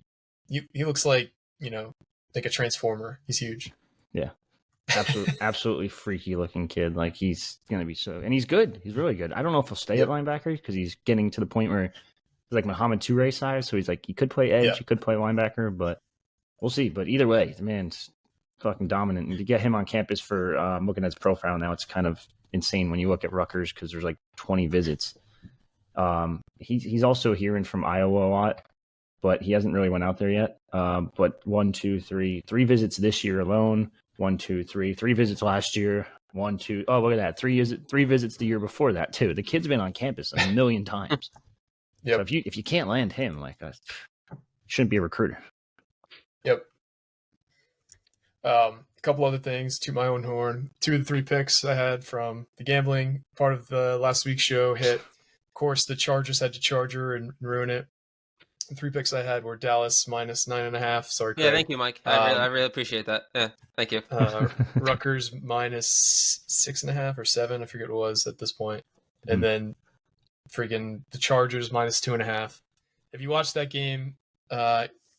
looks like, like a transformer. He's huge. Yeah. Absolutely freaky looking kid. Like he's going to be and he's good. He's really good. I don't know if he'll stay at linebacker because he's getting to the point where he's like Muhammad Toure size. So he's like, he could play edge, he could play linebacker, but we'll see. But either way, the man's fucking dominant. And to get him on campus for, I'm looking at his profile now, it's kind of insane when you look at Rutgers because there's like 20 visits. He's also hearing from Iowa a lot, but he hasn't really went out there yet. But 3 visits this year alone. 3 visits last year. Look at that. 3 visits the year before that too. The kid's been on campus a million times. So if you can't land him, like shouldn't be a recruiter. Yep. A couple other things to my own horn. 2 of the 3 picks I had from the gambling part of the last week's show hit. Of course, the Chargers had to charger and ruin it. The 3 picks I had were Dallas minus 9.5. Sorry, Craig. Yeah, thank you, Mike. I really appreciate that. Yeah, thank you. Rutgers minus 6.5 or 7. I forget what it was at this point. And then freaking the Chargers minus 2.5. If you watched that game,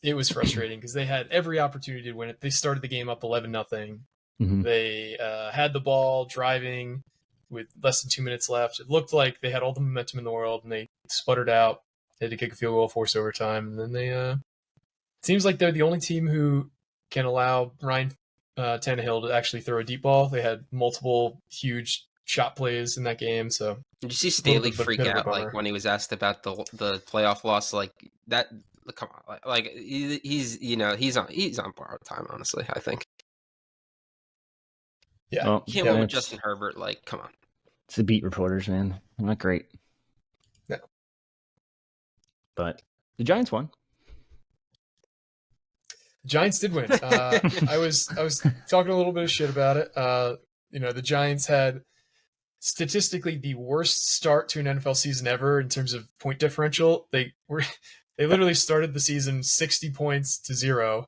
it was frustrating because they had every opportunity to win it. They started the game up 11-0. They had the ball driving with less than 2 minutes left. It looked like they had all the momentum in the world, and they sputtered out. They had to kick a field goal, force overtime, and then they. It seems like they're the only team who can allow Ryan Tannehill to actually throw a deep ball. They had multiple huge shot plays in that game. So did you see Staley freak out like when he was asked about the playoff loss? Like that. Come on, like he's on borrowed time. Honestly, I think. Yeah, well, he can't win with Justin Herbert. Like, come on. It's the beat reporters, man. They're not great. No. But the Giants won. The Giants did win. I was talking a little bit of shit about it. The Giants had statistically the worst start to an NFL season ever in terms of point differential. They literally started the season 60 points to 0,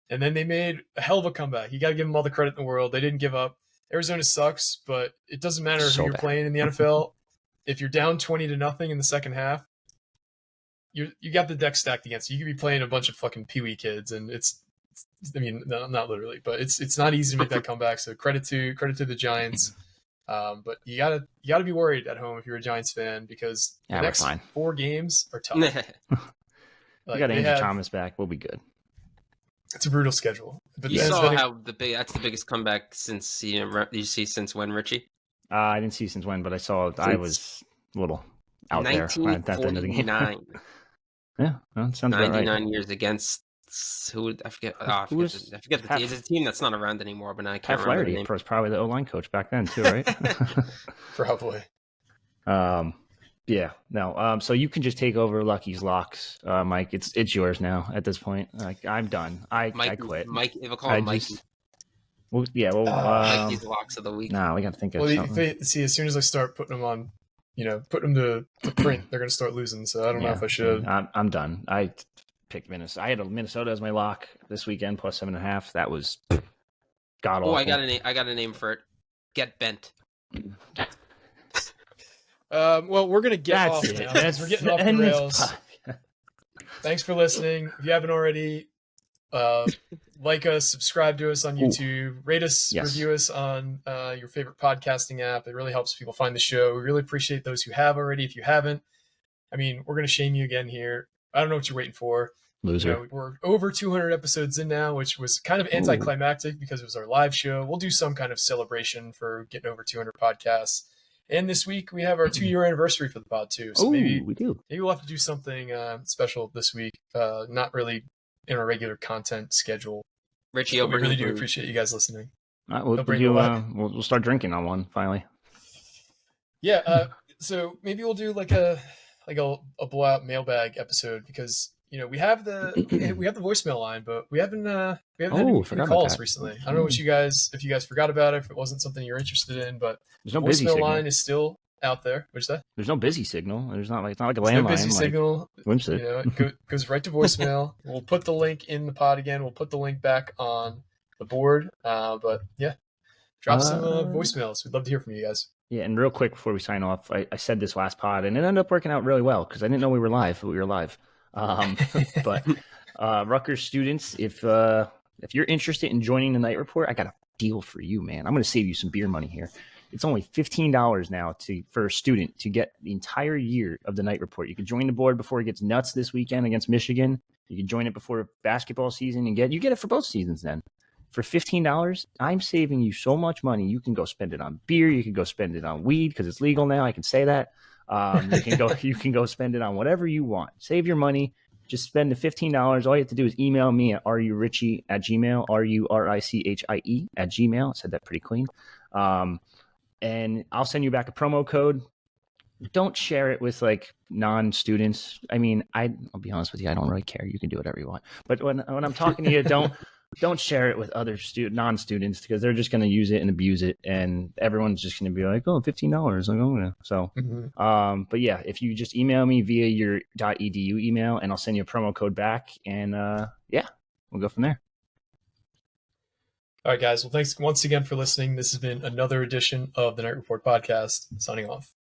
and then they made a hell of a comeback. You got to give them all the credit in the world. They didn't give up. Arizona sucks, but it doesn't matter who you're playing in the NFL. If you're down 20-0 in the second half, you got the deck stacked against you. You could be playing a bunch of fucking peewee kids, and no, not literally, but it's not easy to make that comeback. So credit to the Giants. But you gotta be worried at home if you're a Giants fan because the next 4 games are tough. We got Andrew Thomas back. We'll be good. It's a brutal schedule. But you saw how that's the biggest comeback since you see since when, Richie? I didn't see since when, but I saw I was a little out there at the end of the game. Yeah, that sounds about right. 99 years against who? I forget. I forget the team. It's a team that's not around anymore, but I can't remember the name. Was probably the O-line coach back then too, right? Probably. Yeah, no. So you can just take over Lucky's locks, Mike. It's yours now at this point. Like I'm done. I quit. Mike, if I call him Mikey. Mikey's locks of the week. No, we got to think of something. See, as soon as I start putting them on, putting them to print, they're going to start losing. So I don't know if I should. I'm done. I picked Minnesota. I had Minnesota as my lock this weekend plus 7.5. That was god awful. Oh, I got a name for it. Get bent. Well, we're going to get off now. We're getting off the rails. Thanks for listening. If you haven't already, like us, subscribe to us on YouTube, rate us, review us on your favorite podcasting app. It really helps people find the show. We really appreciate those who have already. If you haven't, we're going to shame you again here. I don't know what you're waiting for. Loser. We're over 200 episodes in now, which was kind of anticlimactic because it was our live show. We'll do some kind of celebration for getting over 200 podcasts. And this week we have our 2-year anniversary for the pod too. So maybe we'll have to do something special this week. Not really in our regular content schedule. Richie, we really do appreciate you guys listening. We'll start drinking on one finally. Yeah. So maybe we'll do like a blowout mailbag episode because we have the voicemail line, but we haven't had any calls recently. I don't know if you guys forgot about it, if it wasn't something you're interested in, but there's no voicemail line is still out there. What's that? There's no busy signal. It's not like a landline. No busy signal. It goes right to voicemail. We'll put the link in the pod again. We'll put the link back on the board. But yeah, drop some voicemails. We'd love to hear from you guys. Yeah, and real quick before we sign off, I said this last pod, and it ended up working out really well because I didn't know we were live, but we were live. But Rutgers students, if you're interested in joining the Night Report, I got a deal for you, man. I'm going to save you some beer money here. It's only $15 now for a student to get the entire year of the Night Report. You can join the board before it gets nuts this weekend against Michigan. You can join it before basketball season and you get it for both seasons then. For $15, I'm saving you so much money. You can go spend it on beer. You can go spend it on weed because it's legal now. I can say that. You can go spend it on whatever you want. Save your money. Just spend the $15. All you have to do is email me at rurichie@gmail, RURICHIE@gmail. I said that pretty clean. And I'll send you back a promo code. Don't share it with like non-students. I mean, I'll be honest with you. I don't really care. You can do whatever you want. But when I'm talking to you, don't share it with other non-students because they're just going to use it and abuse it, and everyone's just going to be like, "Oh, $15." Like, oh, yeah. So, but yeah, if you just email me via your .edu email, and I'll send you a promo code back, and we'll go from there. All right, guys. Well, thanks once again for listening. This has been another edition of the Night Report podcast. Signing off.